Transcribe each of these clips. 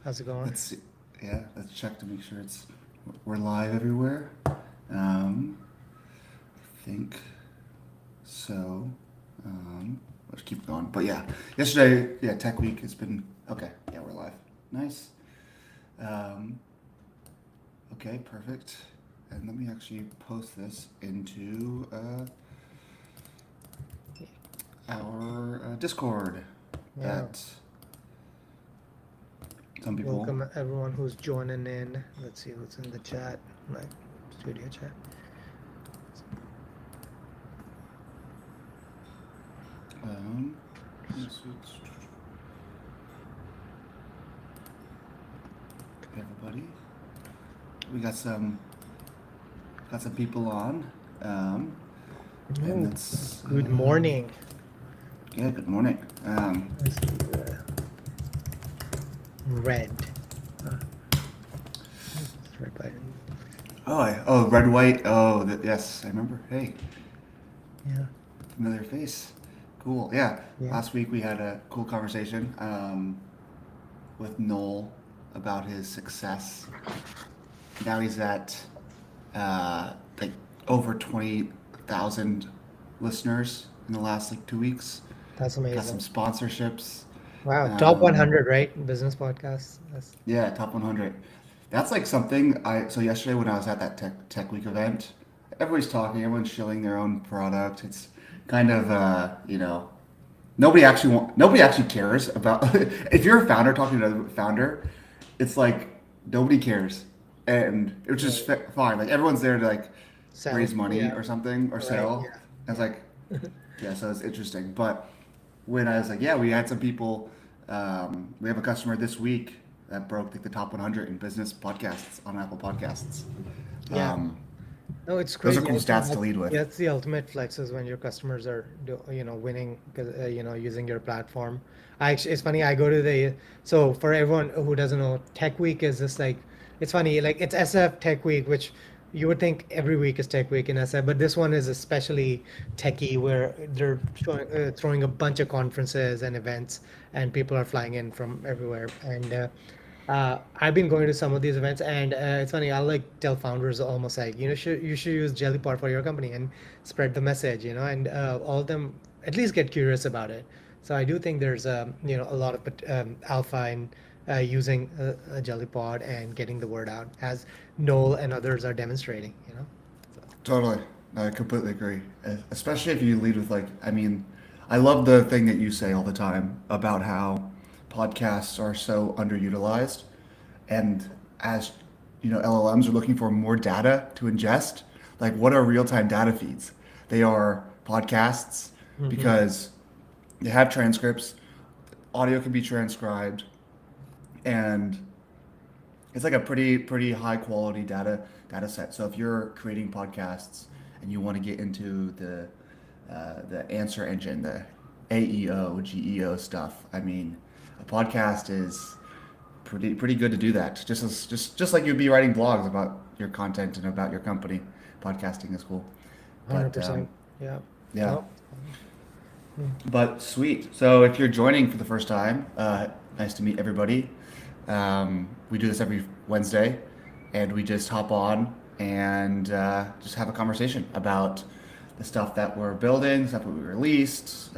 How's it going? Let's see. Yeah, let's check to make sure we're live everywhere. I think so. Let's keep going. But yeah, yesterday, yeah, Tech Week has been okay. Yeah, we're live. Nice. Um, okay, perfect. And let me actually post this into our Discord. Yeah. That some people. Welcome everyone who's joining in. Let's see what's in the chat, my studio chat. Um, let's see. Everybody, we got some people on, and Oh, that's good morning. yeah. Good morning. I see red. Uh, it's red button. Red white. Yes, I remember. Hey, Yeah. familiar face. Cool. Yeah. Yeah. Last week we had a cool conversation with Noel about his success. Now he's at like over 20,000 listeners in the last like 2 weeks. That's Got some amazing. sponsorships. Wow. Top Um, 100, right? Business podcast. That's yeah, top 100. That's like something so yesterday when I was at that tech week event, everybody's talking, everyone's shilling their own product. It's kind of nobody actually cares about if you're a founder talking to another founder, it's like nobody cares. And it was just right. fine. Like everyone's there to like Sell. raise money Yeah. or something or Right. sell. I was Yeah. like, yeah, so it's interesting. But when I was like, yeah, we had some people. We have a customer this week that broke like the top 100 in business podcasts on Apple Podcasts. Yeah. Um, No, it's those are crazy. cool I think stats to lead with. that's the ultimate flex is when your customers are, winning, 'cause, using your platform. It's funny. I go to so for everyone who doesn't know, Tech Week is just like, it's funny. Like it's SF Tech Week, which you would think every week is Tech Week in SF, but this one is especially techy, where they're throwing a bunch of conferences and events, and people are flying in from everywhere. And I've been going to some of these events, and it's funny. I'll like tell founders almost like, you should use Jellypod for your company and spread the message, and all of them at least get curious about it. So I do think there's a lot of alpha in using a Jellypod and getting the word out, as Noel and others are demonstrating. So Totally. I completely agree. Especially if you lead with like, I mean, I love the thing that you say all the time about how podcasts are so underutilized. And as LLMs are looking for more data to ingest, like what are real-time data feeds? They are podcasts hmm because they have transcripts, audio can be transcribed, and it's like a pretty high quality data set. So if you're creating podcasts and you want to get into the answer engine, the AEO, GEO stuff, I mean, a podcast is pretty good to do that. Just like you'd be writing blogs about your content and about your company, podcasting is cool. But 100%. Yeah. yeah, No. Mm. but sweet. So if you're joining for the first time, nice to meet everybody. We do this every Wednesday, and we just hop on and just have a conversation about the stuff that we're building, stuff that we released,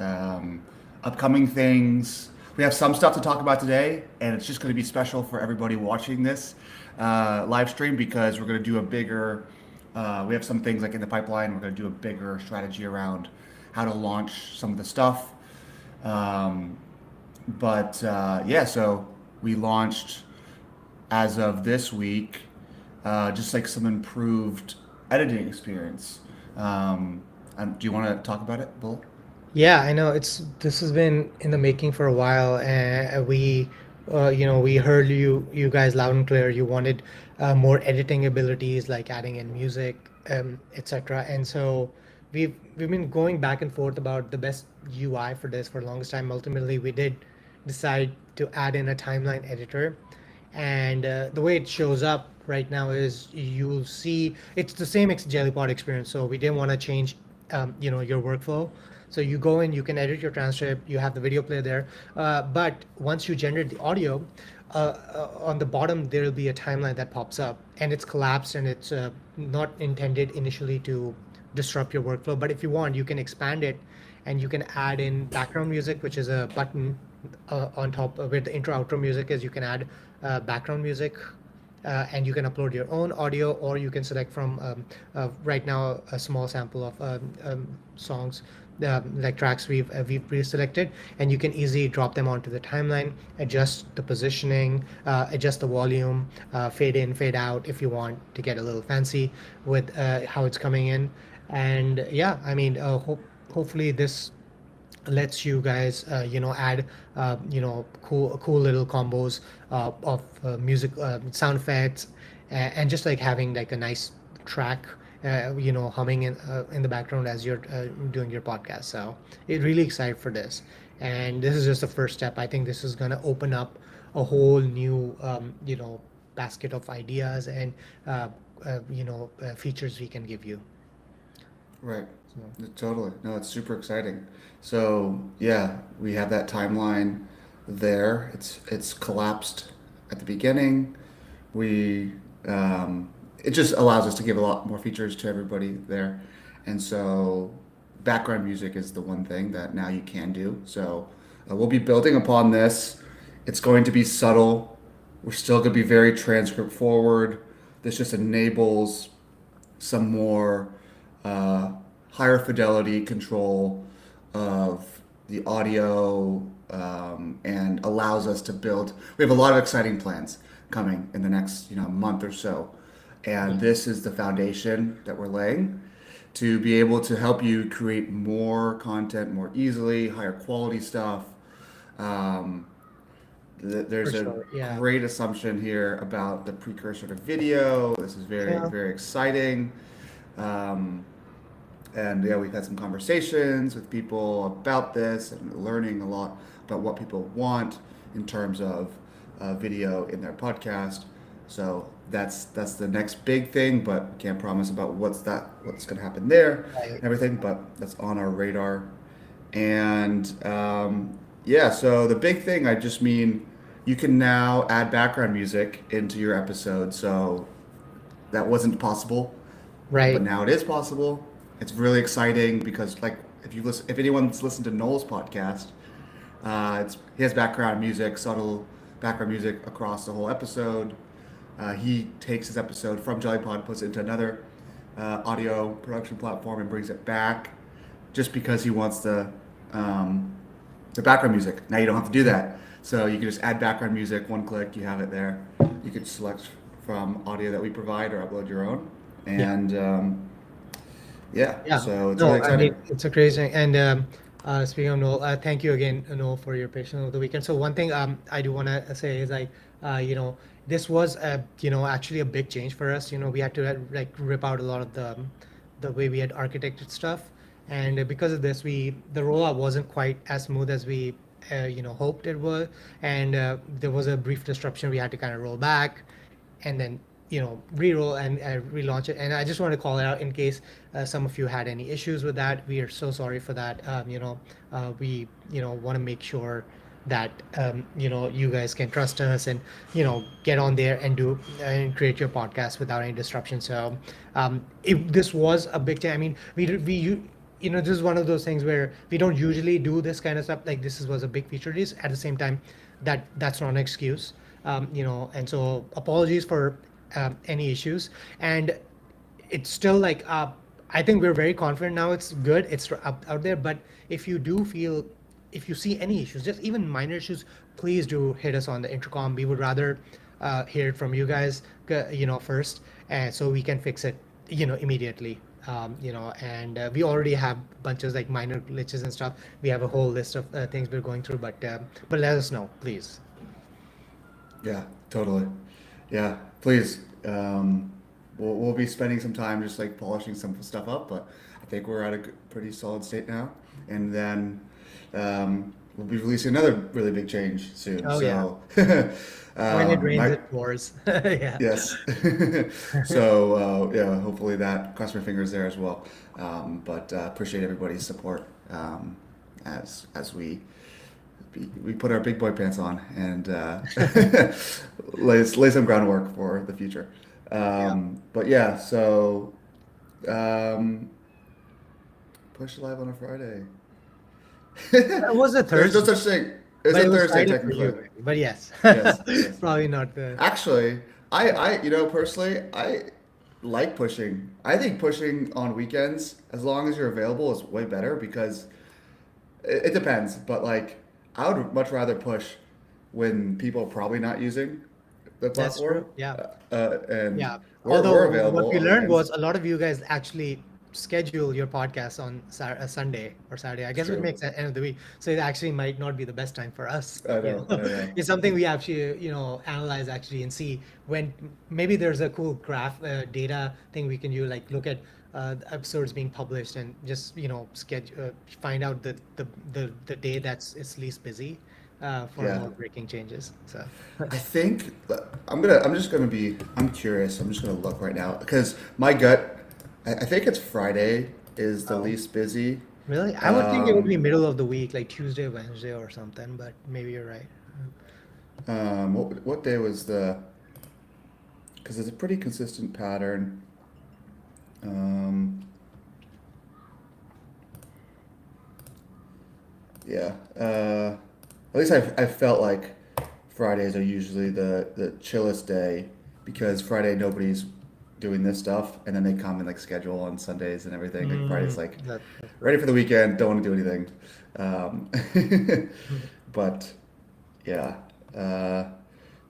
upcoming things. We have some stuff to talk about today, and it's just going to be special for everybody watching this live stream because we're going to do a bigger. We have some things like in the pipeline. We're going to do a bigger strategy around how to launch some of the stuff. Um, but yeah, so we launched as of this week, just like some improved editing experience. Do you want to talk about it, Bull? Yeah, I know this has been in the making for a while, and we heard you guys loud and clear. You wanted more editing abilities, like adding in music, etc. And so we've been going back and forth about the best UI for this for the longest time. Ultimately, we did decide to add in a timeline editor, and the way it shows up right now is you'll see it's the same Jellypod experience. So we didn't want to change your workflow. So you go in, you can edit your transcript, you have the video player there, but once you generate the audio, on the bottom there will be a timeline that pops up, and it's collapsed, and it's not intended initially to disrupt your workflow. But if you want, you can expand it, and you can add in background music, which is a button on top where the intro outro music is. You can add background music, and you can upload your own audio, or you can select from right now a small sample of songs, like tracks we've pre-selected, and you can easily drop them onto the timeline, adjust the positioning, adjust the volume, fade in, fade out if you want to get a little fancy with how it's coming in. And yeah, I mean, hopefully this lets you guys add cool little combos of music, sound effects, and just like having like a nice track humming in the background as you're doing your podcast. So it really excited for this, and this is just the first step. I think this is going to open up a whole new basket of ideas and features we can give you. Right. So Totally. No, it's super exciting. So yeah, we have that timeline there. It's collapsed at the beginning. We it just allows us to give a lot more features to everybody there. And so background music is the one thing that now you can do. So we'll be building upon this. It's going to be subtle. We're still going to be very transcript forward. This just enables some more uh, higher fidelity control of the audio, and allows us to build. We have a lot of exciting plans coming in the next month or so, and this is the foundation that we're laying to be able to help you create more content more easily, higher quality stuff. Um, for there's a sure, yeah. great assumption here about the precursor to video. This is very, Yeah. very exciting. Um, and yeah, we've had some conversations with people about this and learning a lot about what people want in terms of video in their podcast. So that's the next big thing, but can't promise about what's going to happen there Right. and everything. But that's on our radar. And yeah, so the big thing, I just mean you can now add background music into your episode. So that wasn't possible, but Right. now it is possible. It's really exciting because, like, if anyone's listened to Noel's podcast, he has background music, subtle background music across the whole episode. He takes his episode from Jellypod, puts it into another audio production platform, and brings it back, just because he wants the background music. Now you don't have to do that, so you can just add background music. One click, you have it there. You could select from audio that we provide or upload your own, Yeah. and yeah, Yeah. so it's really No, I mean, exciting. it's a crazy. And speaking of Noel, thank you again, Noel, for your patience over the weekend. So one thing I do want to say is like, uh, you know, this was actually a big change for us. We had to like rip out a lot of the way we had architected stuff, and because of this, the rollout wasn't quite as smooth as we hoped it would, and there was a brief disruption. We had to kind of roll back, and then re-roll and relaunch it. And I just want to call it out in case some of you had any issues with that. We are so sorry for that. We want to make sure that you guys can trust us, and get on there and do and create your podcast without any disruption. So this was a big thing. I mean, this is one of those things where we don't usually do this kind of stuff. Like was a big feature release. At the same time, that's not an excuse. And so apologies for any issues. And it's still like I think we're very confident now. It's good. It's out there. But if you do feel, if you see any issues, just even minor issues, please do hit us on the intercom. We would rather hear it from you guys, first, and so we can fix it, immediately. And we already have bunches like minor glitches and stuff. We have a whole list of things we're going through, but let us know, please. Yeah, totally. Yeah, please. We'll be spending some time just like polishing some stuff up, but I think we're at a pretty solid state now. And then we'll be releasing another really big change soon. Oh yeah, So, when it rains, my it pours. Yeah. yes. So yeah, hopefully that cross my fingers there as well. But appreciate everybody's support as we we put our big boy pants on and lay some groundwork for the future. Yeah. But yeah, so um, push live on a Friday. It was a There's no Thursday, such thing. It's but a it was Thursday Friday for technically. you, maybe. But yes, Yes, yes. probably not the. Actually, personally, I like pushing. I think pushing on weekends, as long as you're available, is way better because it depends. But like, I would much rather push when people are probably not using the That's true. platform, Yeah. and Yeah. we're Although what available we on learned weekends. was a lot of you guys actually schedule your podcast on Sunday or Saturday. I It's guess it true. makes the end of the week. So it actually might not be the best time for us. I You know. know, I know. it's something we actually, analyze actually and see when maybe there's a cool graph data thing we can do, like look at the episodes being published and just, schedule, find out the day it's least busy for Yeah. more breaking changes. So I think I'm curious. I'm just gonna look right now because my gut, I think it's Friday is the Oh. least busy. Really? I would think it would be Um, middle of the week, like Tuesday, Wednesday, or something, but maybe you're right. what day was the? Because it's a pretty consistent pattern. Um, yeah. At least I felt like Fridays are usually the chillest day because Friday nobody's doing this stuff, and then they come and like schedule on Sundays and everything. Like Friday's like That's true. ready for the weekend, don't want to do anything. But yeah, uh,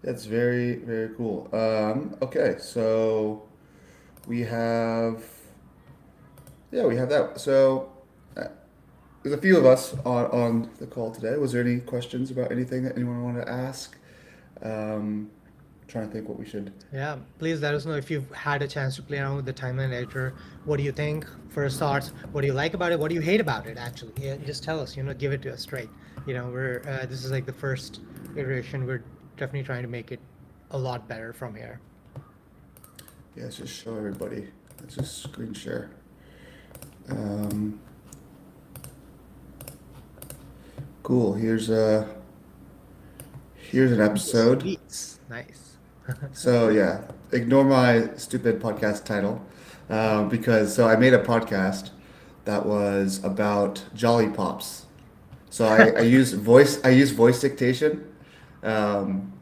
that's very, very cool. Okay, so we have, yeah, we have that. So uh, there's a few of us on the call today. Was there any questions about anything that anyone wanted to ask? Um, Trying to think what we should. Yeah, please let us know if you've had a chance to play around with the timeline editor. What do you think? First thoughts. What do you like about it? What do you hate about it? Actually, yeah, just tell us. Give it to us straight. We're this is like the first iteration. We're definitely trying to make it a lot better from here. Yeah, let's just show everybody. Let's just screen share. Um, cool. Here's an episode. Sweet, nice. So yeah, ignore my stupid podcast title, because so I made a podcast that was about Jolly Pops. So I use voice dictation um,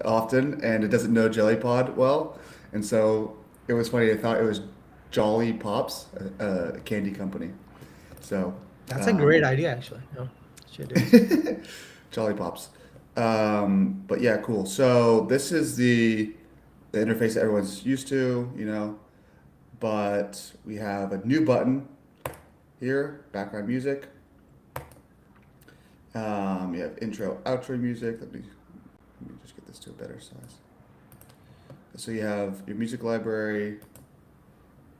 often, and it doesn't know Jellypod well, and so it was funny. I thought it was Jolly Pops, a candy company. So That's a great um, idea, actually. No, should do. Jolly Pops. But yeah, cool. So this is the interface that everyone's used to, but we have a new button here, background music. You have intro, outro music. Let me just get this to a better size. So you have your music library.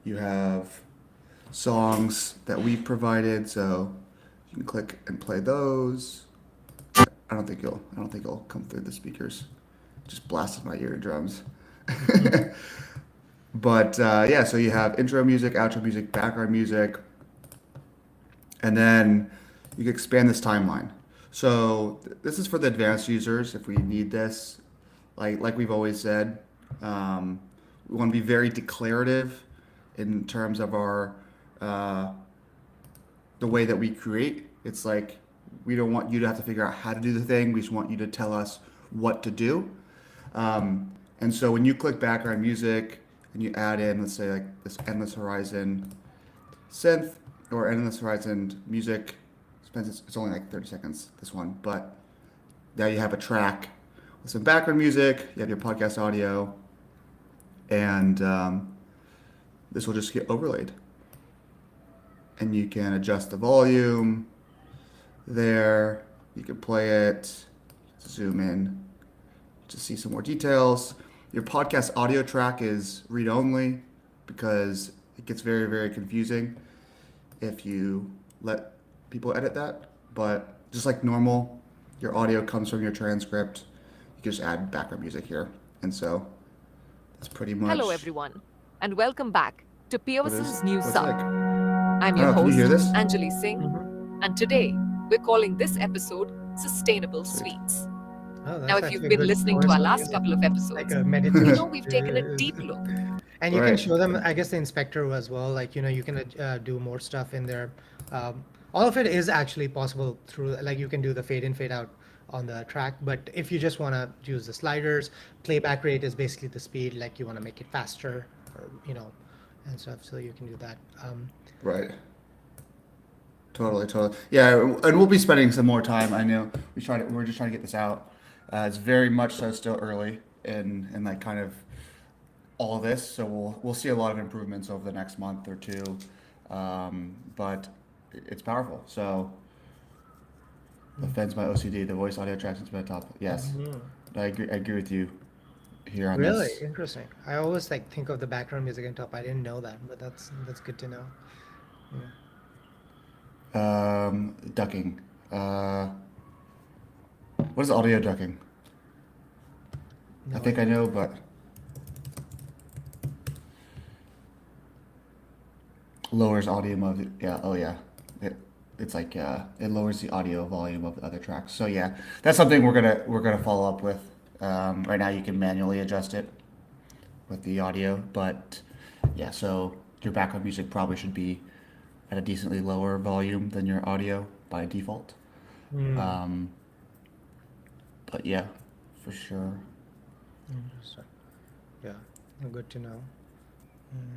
You have songs that we've provided, so you can click and play those. I don't think it'll come through the speakers. Just blasted my eardrums. But yeah, so you have intro music, outro music, background music, and then you can expand this timeline. So this is for the advanced users if we need this. Like we've always said, we want to be very declarative in terms of our uh, the way that we create. It's like we don't want you to have to figure out how to do the thing. We just want you to tell us what to do. And so when you click background music and you add in, let's say like this Endless Horizon synth or Endless Horizon music, it's only like 30 seconds, this one, but now you have a track with some background music, you have your podcast audio, and this will just get overlaid. And you can adjust the volume there. You can play it, zoom in to see some more details. Your podcast audio track is read only because it gets very, very confusing if you let people edit that. But just like normal, your audio comes from your transcript. You can just add background music here. And so that's pretty Hello, much everyone, and welcome back to Pearson's News what's Sup. like. I'm I your don't know, can you hear host, this? Anjali Singh, Mhm. and today we're calling this episode sustainable Sweet. sweets. Oh, Now, that's if you've actually a been good listening to point. our last couple of Like episodes, a you meditation. know we've taken a deep look. And you can Right. show them, I guess, the inspector as well. Like, you can do more stuff in there. All of it is actually possible through, like, you can do the fade in, fade out on the track. But if you just want to use the sliders, playback rate is basically the speed, like you want to make it faster or, and stuff. So you can do that. Right. Totally, totally. Yeah, and we'll be spending some more time. I know we're just trying to get this out. It's very much so still early in like kind of all this, so we'll see a lot of improvements over the next month or two. But it's powerful. So offends my OCD. The voice audio tracks my top. Yes, Mhm. I agree with you here on Really this. interesting. I always like think of the background music on top. I didn't know that, but that's good to know. Yeah. Ducking. What is audio ducking? I No think I idea. know, but lowers audio of yeah. Oh yeah. It's like it lowers the audio volume of the other tracks. So yeah, that's something we're gonna follow up with. Right now you can manually adjust it with the audio, but yeah. So your background music probably should be at a decently lower volume than your audio by default. Hmm. Um, but yeah, for sure. Interesting. Yeah. Good to know.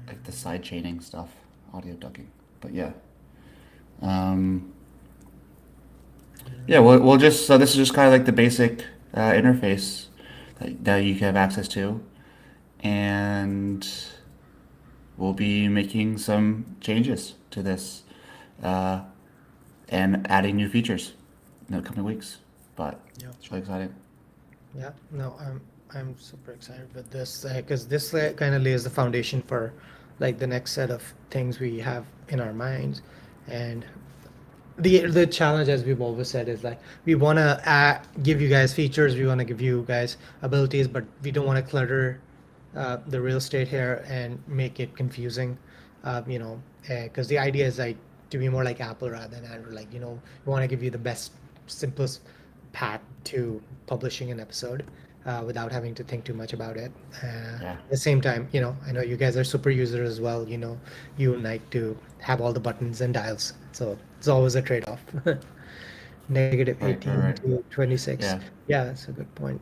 Like the side chaining stuff, audio ducking. But yeah. Um, yeah, we'll just, so this is just kind of like the basic interface that you can have access to. And we'll be making some changes to this uh, and adding new features in the coming weeks. But Yeah. it's really exciting. Yeah. No, I'm super excited with this because this kind of lays the foundation for like the next set of things we have in our minds, and the challenge, as we've always said, is like we want to give you guys features, we want to give you guys abilities, but we don't want to clutter the real estate here and make it confusing. Because the idea is like to be more like Apple rather than Android. Like, we want to give you the best, simplest path to publishing an episode without having to think too much about it. Yeah. At the same time, I know you guys are super users as well. You like to have all the buttons and dials, so it's always a trade-off. Negative Right, right, 18 right. to 26. Yeah. Yeah, that's a good point.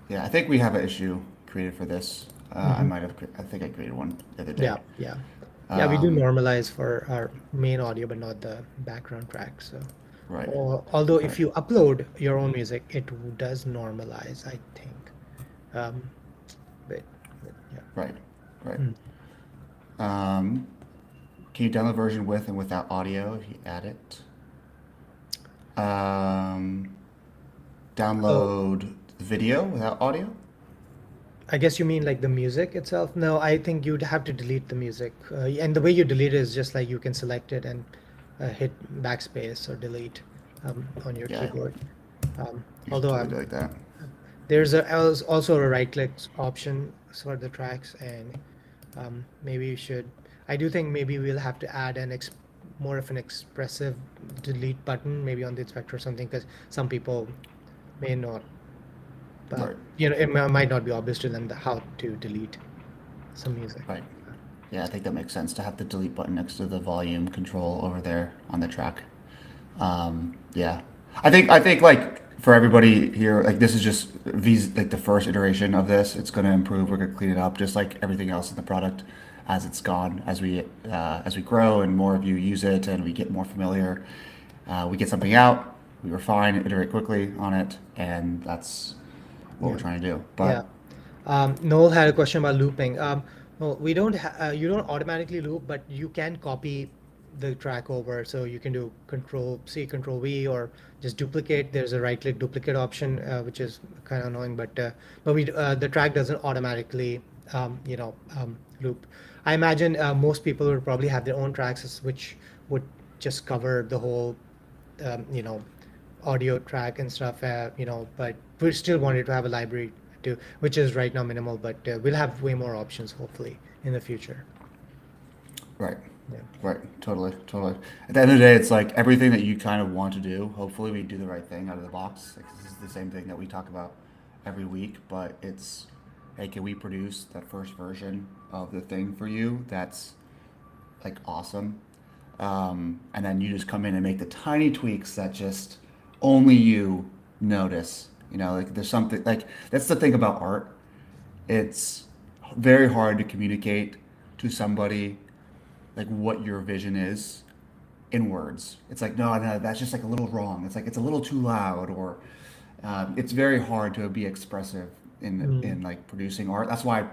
Yeah, I think we have an issue created for this. Mhm. I think I created one the other Yeah, day. yeah. Yeah, we do Um, normalize for our main audio, but not the background track. So, right, although right, if you upload your own music, it does normalize, I think. Um, but yeah. right, right. Mm. Um, can you download version with and without audio if you add it? Um, Oh, download the video without audio? I guess you mean like the music itself? No, I think you'd have to delete the music. And the way you delete it is just like you can select it and hit backspace or delete on your Yeah, keyboard. you should Although totally do like that. there's also a right click option for the tracks, and maybe you should. I do think maybe we'll have to add more of an expressive delete button, maybe on the inspector or something, because some people may not. Right, It might not be obvious to them how to delete some music. right. Yeah, I think that makes sense to have the delete button next to the volume control over there on the track. Yeah, I think like for everybody here, like this is just like the first iteration of this. It's going to improve. We're going to clean it up, just like everything else in the product as it's gone, as we grow and more of you use it and we get more familiar. We get something out, we refine, iterate quickly on it, and that's what Yeah. we're trying to do. Yeah. But Noel had a question about looping. No, we don't. You don't automatically loop, but you can copy the track over. So you can do Control C, Control V, or just duplicate. There's a right-click duplicate option, which is kind of annoying, but the track doesn't automatically loop. I imagine most people would probably have their own tracks, which would just cover the whole um, you know, audio track and stuff, but we still wanted to have a library too, which is right now minimal, but we'll have way more options hopefully in the future. right, Yeah. Right, totally. At the end of the day, it's like everything that you kind of want to do. Hopefully, we do the right thing out of the box. Like this is the same thing that we talk about every week, but it's, hey, can we produce that first version of the thing for you? That's like awesome. And then you just come in and make the tiny tweaks that just only you notice. You know, like there's something like that's the thing about art. It's very hard to communicate to somebody like what your vision is in words. It's like, no, that's just like a little wrong. It's like it's a little too loud, or it's very hard to be expressive Mm. in like producing art. That's why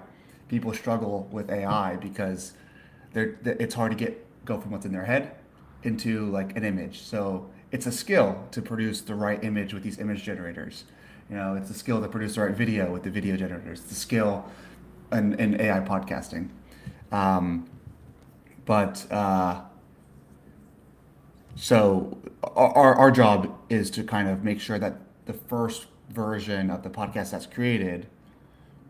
people struggle with AI because it's hard to go from what's in their head into like an image. So it's a skill to produce the right image with these image generators. You know, it's a skill to produce the right video with the video generators. It's a skill in AI podcasting. Um, but So our job is to kind of make sure that the first version of the podcast that's created,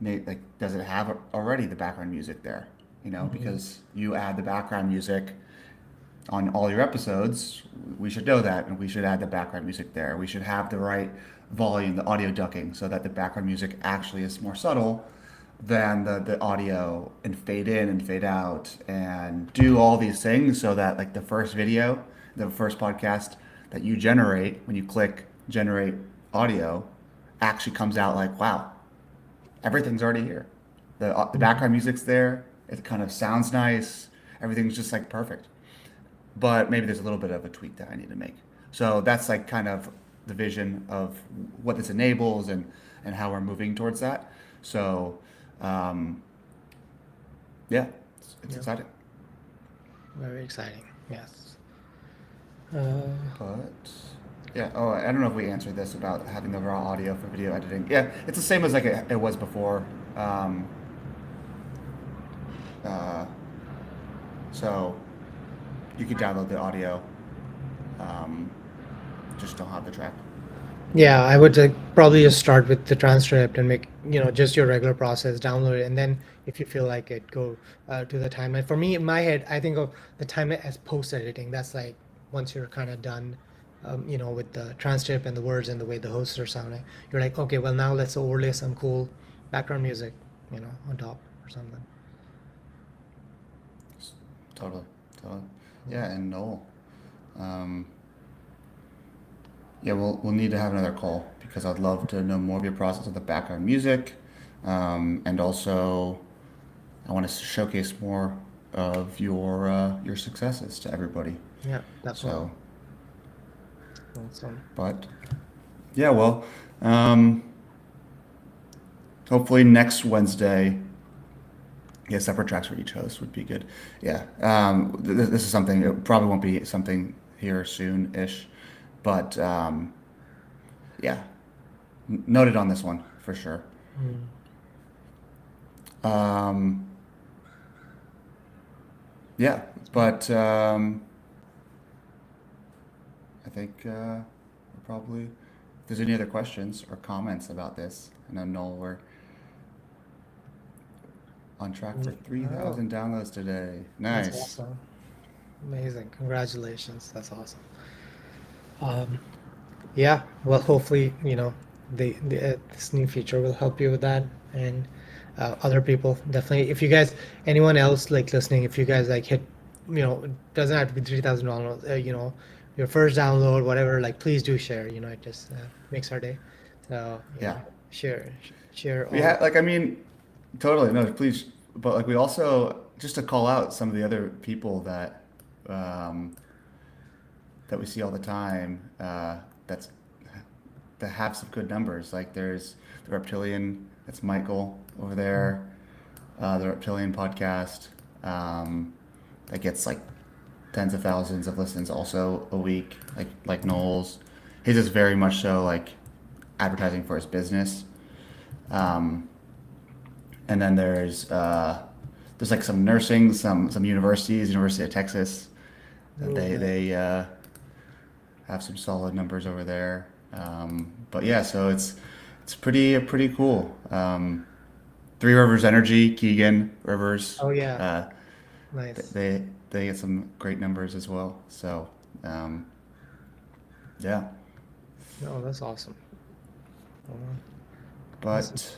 like, does it have already the background music there? You know, Mhm. because you add the background music on all your episodes, we should know that, and we should add the background music there. We should have the right volume, the audio ducking, so that the background music actually is more subtle than the audio, and fade in and fade out and do all these things so that like the first video, the first podcast that you generate when you click generate audio actually comes out like, wow, everything's already here. The Mhm. background music's there. It kind of sounds nice. Everything's just like perfect. But maybe there's a little bit of a tweak that I need to make. So that's like kind of the vision of what this enables, and how we're moving towards that. So um, yeah, it's Yeah. exciting. Very exciting. Yes. Uh, But yeah, oh, I don't know if we answered this about having the raw audio for video editing. Yeah, it's the same as like it was before. Um, uh, so you could download the audio, um, just don't have the track. yeah, I would probably just start with the transcript and make, just your regular process, download it, and then if you feel like it, go to the timeline. For me, in my head, I think of the timeline as post editing. That's like once you're kind of done, with the transcript and the words and the way the hosts are sounding. You're like, okay, well now let's overlay some cool background music, on top or something. Totally, totally. Yeah. Yeah, and Noel. Um, yeah, we'll need to have another call because I'd love to know more of your process of the background music, and also I want to showcase more of your successes to everybody. Yeah, definitely. So, Awesome. but yeah, well, um, hopefully next Wednesday, yeah, separate tracks for each host would be good. Yeah, this is something. It probably won't be something here soon-ish, but yeah, noted on this one for sure. Mm. Um, yeah, but I think we're probably. If there's any other questions or comments about this, I know Noel, we're on track for Oh, 3,000 downloads today. that's Nice. awesome. Amazing. Congratulations. That's awesome. Um, yeah, well, hopefully, this new feature will help you with that, and other people definitely. If you guys, anyone else like listening, if you guys like hit, it doesn't have to be 3,000 downloads. Your first download, whatever. Like, please do share. It just makes our day. So Yeah. share We all. had like I mean, totally no, please, but like we also just to call out some of the other people um, that we see all the time, that's that have some good numbers. Like there's the Reptilian, that's Michael over Mm. there, the Reptilian podcast, that gets like tens of thousands of listens also a week. Like Knowles, his is very much so like advertising for his business. Um, and then there's like some nursing, some universities, University of Texas, that Oh, nice. they have some solid numbers over there. But yeah, so it's pretty cool. Three Rivers Energy, Keegan Rivers, Oh yeah, uh, nice. they they get some great numbers as well. So, yeah. No, that's awesome. Uh, awesome. But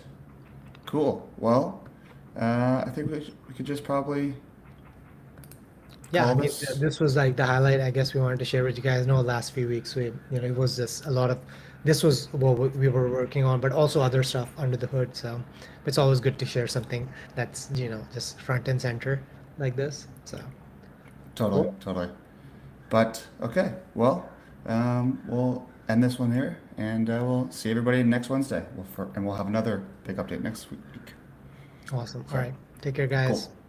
cool. Well, I think we could just probably Yeah, I call mean, this. this was like the highlight I guess we wanted to share with you guys. No, last few weeks it was just a lot of this was what we were working on, but also other stuff under the hood. So it's always good to share something that's, just front and center like this. So Totally, cool. totally. But okay, well, we'll end this one here, and we'll see everybody next Wednesday. And we'll have another big update next week. Awesome. All So right. Take care, guys. cool.